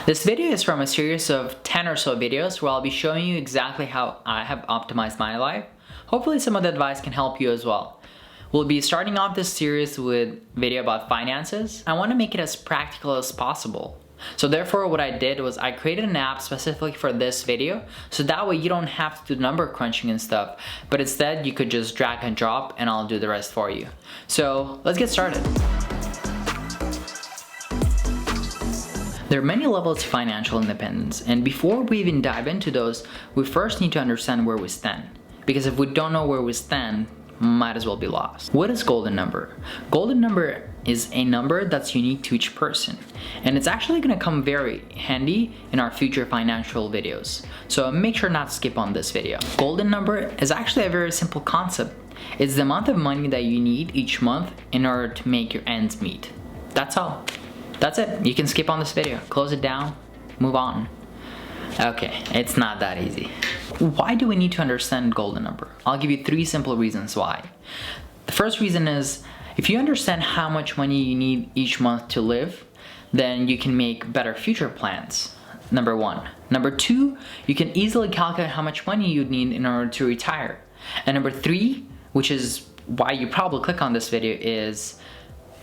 This video is from a series of 10 or so videos where I'll be showing you exactly how I have optimized my life. Hopefully some of the advice can help you as well. We'll be starting off this series with a video about finances. I want to make it as practical as possible. So therefore what I did was I created an app specifically for this video, so that way you don't have to do number crunching and stuff, but instead you could just drag and drop and I'll do the rest for you. So let's get started. There are many levels to financial independence, and before we even dive into those, we first need to understand where we stand. Because if we don't know where we stand, might as well be lost. What is golden number? Golden number is a number that's unique to each person, and it's actually going to come very handy in our future financial videos. So make sure not to skip on this video. Golden number is actually a very simple concept. It's the amount of money that you need each month in order to make your ends meet. That's all. That's it. You can skip on this video, close it down, move on. Okay, it's not that easy. Why do we need to understand golden number? I'll give you 3 simple reasons why. The first reason is, if you understand how much money you need each month to live, then you can make better future plans. Number 1. Number 2, you can easily calculate how much money you'd need in order to retire. And number 3, which is why you probably click on this video, is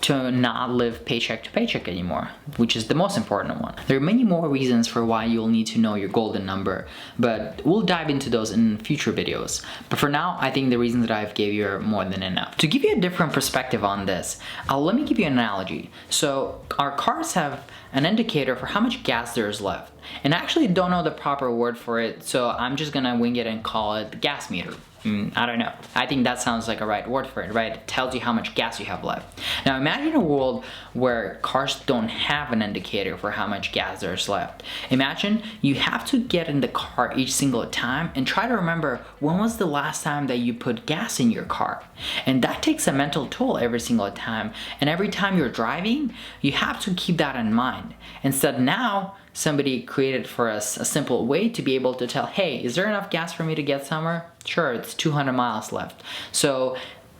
to not live paycheck to paycheck anymore, which is the most important one. There are many more reasons for why you'll need to know your golden number, but we'll dive into those in future videos. But for now, I think the reasons that I've gave you are more than enough. To give you a different perspective on this, let me give you an analogy. So our cars have an indicator for how much gas there is left. And I actually don't know the proper word for it, so I'm just gonna wing it and call it the gas meter. I don't know. I think that sounds like a right word for it, right? It tells you how much gas you have left. Now imagine a world where cars don't have an indicator for how much gas there's left. Imagine you have to get in the car each single time and try to remember when was the last time that you put gas in your car. And that takes a mental toll every single time. And every time you're driving, you have to keep that in mind. Instead now, somebody created for us a simple way to be able to tell, hey, is there enough gas for me to get somewhere? Sure, it's 200 miles left. So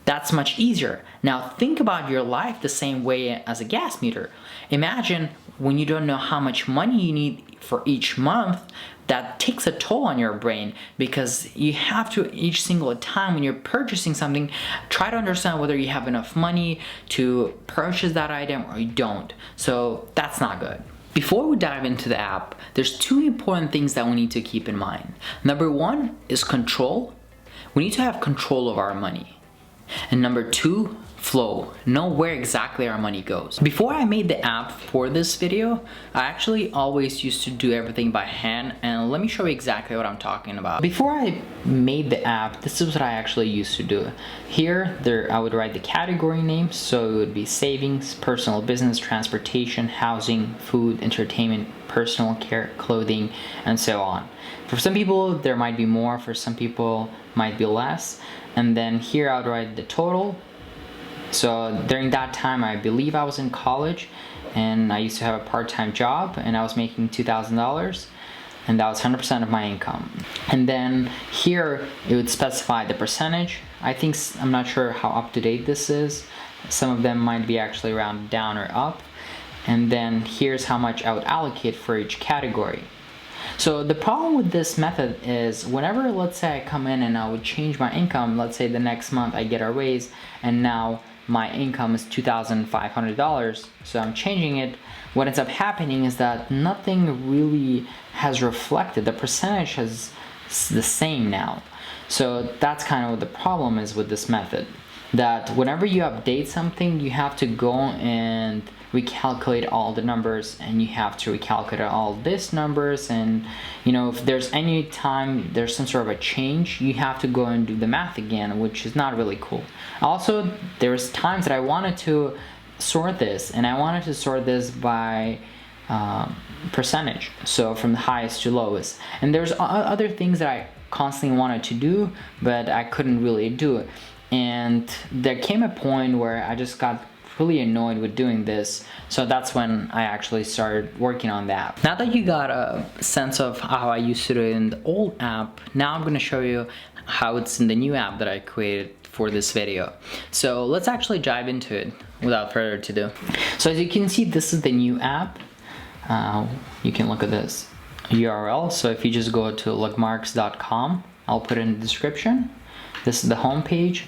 that's much easier. Now think about your life the same way as a gas meter. Imagine when you don't know how much money you need for each month, that takes a toll on your brain, because you have to, each single time when you're purchasing something, try to understand whether you have enough money to purchase that item or you don't. So that's not good. Before we dive into the app, there's 2 important things that we need to keep in mind. Number 1 is control. We need to have control of our money. And number 2, flow. Know where exactly our money goes. Before I made the app for this video, I actually always used to do everything by hand, and let me show you exactly what I'm talking about. Before I made the app, this is what I actually used to do. Here, I would write the category names, so it would be savings, personal business, transportation, housing, food, entertainment, personal care, clothing, and so on. For some people, there might be more, for some people, might be less. And then here I would write the total. So during that time, I believe I was in college, and I used to have a part-time job, and I was making $2,000, and that was 100% of my income. And then here it would specify the percentage. I'm not sure how up-to-date this is. Some of them might be actually rounded down or up. And then here's how much I would allocate for each category. So the problem with this method is, whenever, let's say I come in and I would change my income, let's say the next month I get a raise and now my income is $2,500, so I'm changing it, what ends up happening is that nothing really has reflected. The percentage is the same now. So that's kind of what the problem is with this method, that whenever you update something, you have to go and recalculate all the numbers, and you have to recalculate all these numbers, and if there's any time there's some sort of a change, you have to go and do the math again, which is not really cool. Also, there's times that I wanted to sort this, and I wanted to sort this by percentage, so from the highest to lowest, and there's other things that I constantly wanted to do, but I couldn't really do it. And there came a point where I just got really annoyed with doing this, so that's when I actually started working on the app. Now that you got a sense of how I used to do it in the old app, now I'm going to show you how it's in the new app that I created for this video. So let's actually dive into it without further ado. So as you can see, this is the new app. you can look at this URL. So if you just go to logmarks.com, I'll put it in the description. This is the home page.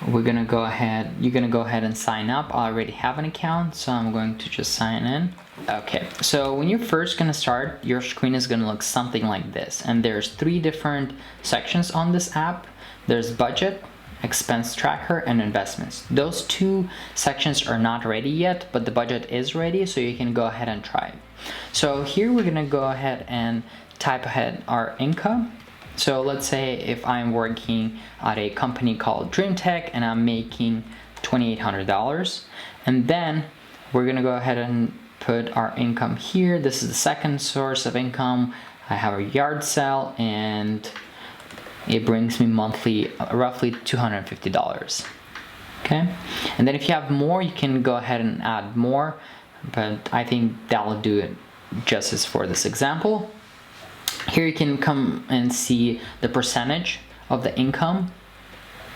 You're gonna go ahead and sign up. I already have an account, so I'm going to just sign in. Okay, so when you're first gonna start, your screen is gonna look something like this, and there's 3 different sections on this app. There's budget, expense tracker, and investments. Those 2 sections are not ready yet, but the budget is ready, so you can go ahead and try it. So here we're gonna go ahead and type ahead our income. So let's say if I'm working at a company called DreamTech and I'm making $2,800, and then we're gonna go ahead and put our income here. This is the second source of income. I have a yard sale and it brings me monthly roughly $250. Okay, and then if you have more, you can go ahead and add more, but I think that'll do it justice for this example. Here you can come and see the percentage of the income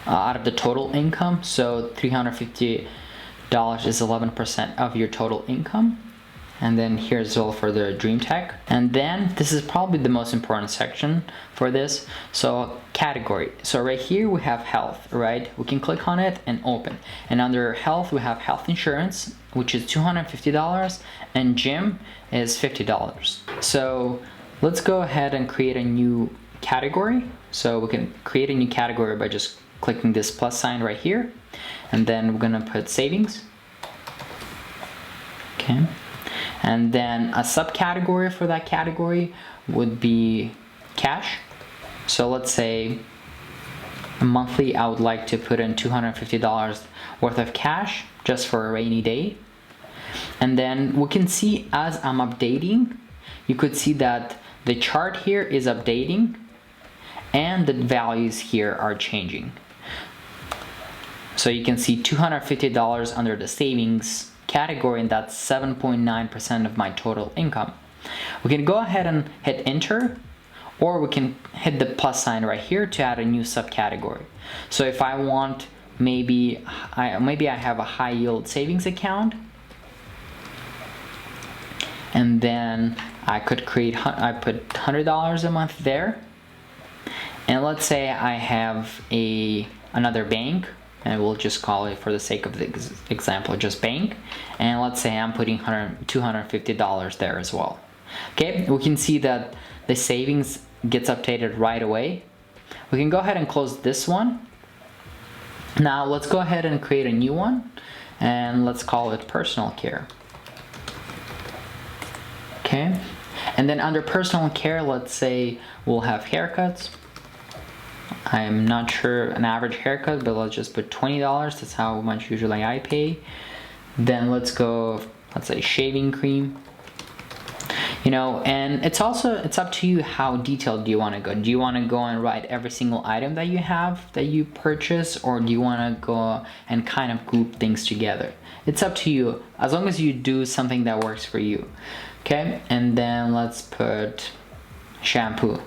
out of the total income. So $350 is 11% of your total income. And then here's all for the DreamTech. And then this is probably the most important section for this. So category. So right here we have health, right? We can click on it and open. And under health we have health insurance, which is $250, and gym is $50. So let's go ahead and create a new category. So we can create a new category by just clicking this plus sign right here. And then we're gonna put savings. Okay. And then a subcategory for that category would be cash. So let's say monthly I would like to put in $250 worth of cash just for a rainy day. And then we can see as I'm updating, you could see that the chart here is updating and the values here are changing. So you can see $250 under the savings category, and that's 7.9% of my total income. We can go ahead and hit enter, or we can hit the plus sign right here to add a new subcategory. So if I want, maybe I have a high yield savings account, and then I could create, I put $100 a month there, and let's say I have another bank, and we'll just call it, for the sake of the example, just bank, and let's say I'm putting $250 there as well. Okay, we can see that the savings gets updated right away. We can go ahead and close this one. Now let's go ahead and create a new one, and let's call it personal care. Okay, and then under personal care, let's say we'll have haircuts. I'm not sure an average haircut, but let's just put $20. That's how much usually I pay. Then let's say shaving cream. You know, and it's up to you how detailed do you want to go. Do you want to go and write every single item that you have that you purchase, or do you want to go and kind of group things together? It's up to you, as long as you do something that works for you. Okay, and then let's put shampoo.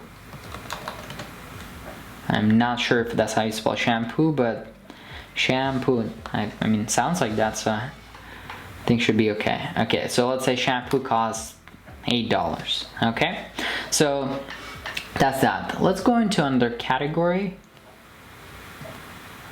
I'm not sure if that's how you spell shampoo, but shampoo, I mean, sounds like that, so I think should be okay. Okay, so let's say shampoo costs $8. Okay, so that's that. Let's go into under category.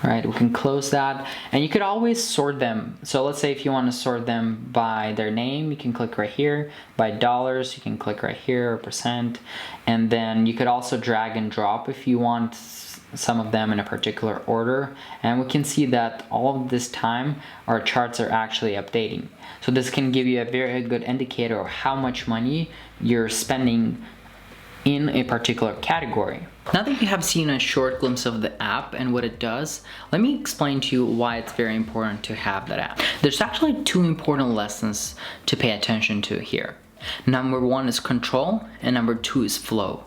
All right, we can close that, and you could always sort them. So let's say if you want to sort them by their name, you can click right here. By dollars, you can click right here, or percent, and then you could also drag and drop if you want some of them in a particular order. And we can see that all of this time our charts are actually updating. So this can give you a very good indicator of how much money you're spending in a particular category. Now that you have seen a short glimpse of the app and what it does, let me explain to you why it's very important to have that app. There's actually 2 important lessons to pay attention to here. Number 1 is control, and number 2 is flow.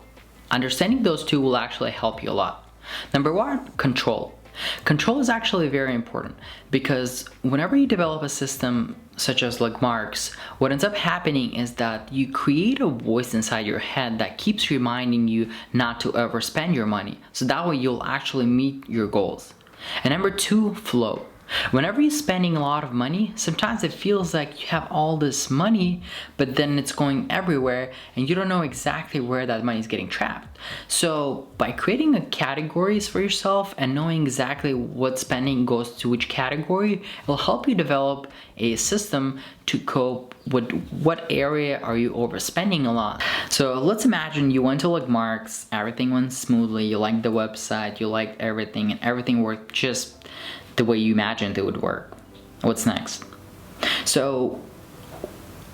Understanding those 2 will actually help you a lot. Number 1, control. Control is actually very important, because whenever you develop a system such as Logmarks, what ends up happening is that you create a voice inside your head that keeps reminding you not to overspend your money, so that way you'll actually meet your goals. And number 2, flow. Whenever you're spending a lot of money, sometimes it feels like you have all this money, but then it's going everywhere and you don't know exactly where that money is getting trapped. So by creating categories for yourself and knowing exactly what spending goes to which category, it will help you develop a system to cope with what area are you overspending a lot. So let's imagine you went to like Mark's, everything went smoothly, you liked the website, you liked everything, and everything worked just the way you imagined it would work. What's next? So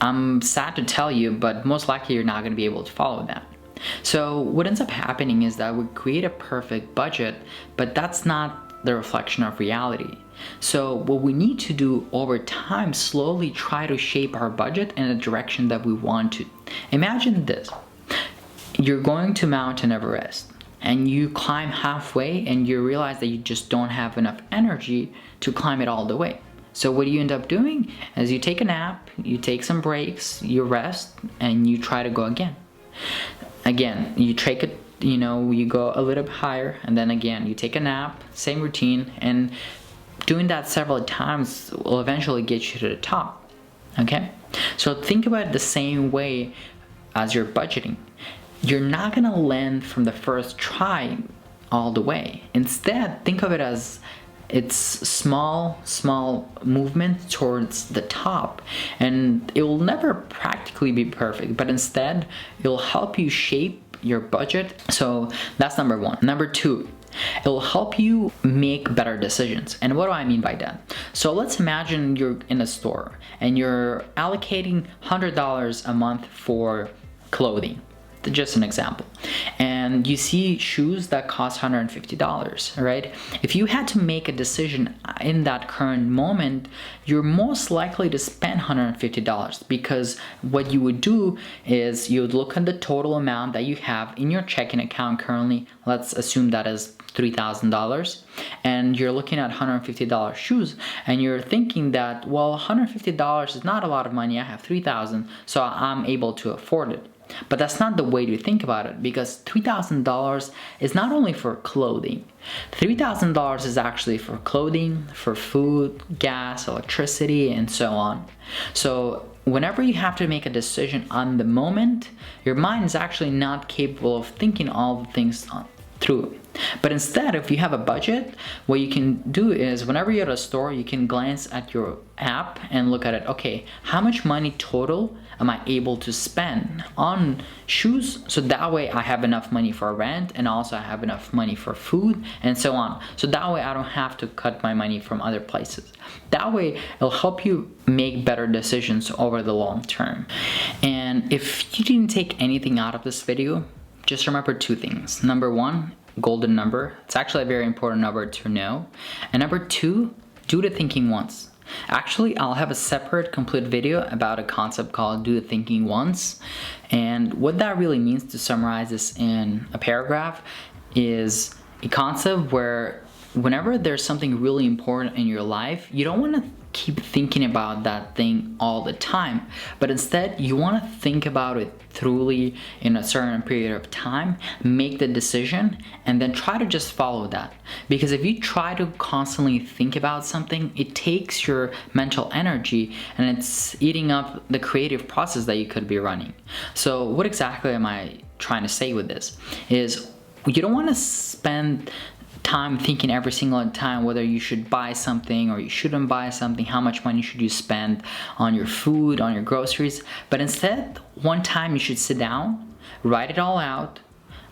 I'm sad to tell you, but most likely you're not going to be able to follow that. So what ends up happening is that we create a perfect budget, but that's not the reflection of reality. So what we need to do over time, slowly try to shape our budget in a direction that we want to. Imagine this. You're going to Mount Everest, and you climb halfway and you realize that you just don't have enough energy to climb it all the way. So what do you end up doing? As you take a nap, you take some breaks, you rest, and you try to go again. Again, you take it, you go a little bit higher, and then again, you take a nap, same routine, and doing that several times will eventually get you to the top, okay? So think about it the same way as you're budgeting. You're not gonna land from the first try all the way. Instead, think of it as it's small movement towards the top, and it will never practically be perfect, but instead it'll help you shape your budget. So that's number one. Number two, it will help you make better decisions. And what do I mean by that? So let's imagine you're in a store and you're allocating $100 a month for clothing. Just an example. And you see shoes that cost $150, right? If you had to make a decision in that current moment, you're most likely to spend $150, because what you would do is you would look at the total amount that you have in your checking account currently. Let's assume that is $3,000, and you're looking at $150 shoes, and you're thinking that, well, $150 is not a lot of money. I have $3,000, so I'm able to afford it. But that's not the way to think about it, because $3,000 is not only for clothing. $3,000 is actually for clothing, for food, gas, electricity, and so on. So whenever you have to make a decision on the moment, your mind is actually not capable of thinking all the things through. But instead, if you have a budget, what you can do is whenever you're at a store, you can glance at your app and look at it. Okay, how much money total am I able to spend on shoes? So that way I have enough money for rent, and also I have enough money for food, and so on. So that way I don't have to cut my money from other places. That way it'll help you make better decisions over the long term. And if you didn't take anything out of this video, just remember two things. Number one, golden number. It's actually a very important number to know. And number two, do the thinking once. Actually, I'll have a separate complete video about a concept called do the thinking once. And what that really means, to summarize this in a paragraph, is a concept where whenever there's something really important in your life, you don't want to keep thinking about that thing all the time, but instead you want to think about it thoroughly in a certain period of time, make the decision, and then try to just follow that. Because if you try to constantly think about something, it takes your mental energy and it's eating up the creative process that you could be running. So what exactly am I trying to say with this is, you don't want to spend time thinking every single time whether you should buy something or you shouldn't buy something, how much money should you spend on your food, on your groceries. But instead, one time you should sit down, write it all out,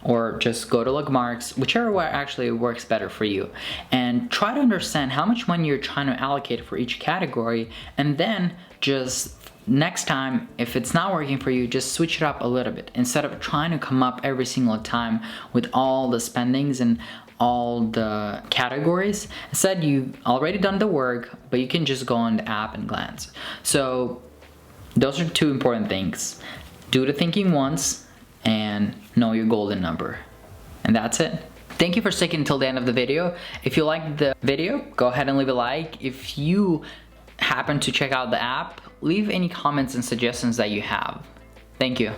or just go to like Mark's, whichever way actually works better for you, and try to understand how much money you're trying to allocate for each category. And then just next time, if it's not working for you, just switch it up a little bit. Instead of trying to come up every single time with all the spendings and all the categories, instead you've already done the work, but you can just go on the app and glance. So those are two important things. Do the thinking once and know your golden number. And that's it. Thank you for sticking until the end of the video. If you liked the video, go ahead and leave a like. If you happen to check out the app, leave any comments and suggestions that you have. Thank you.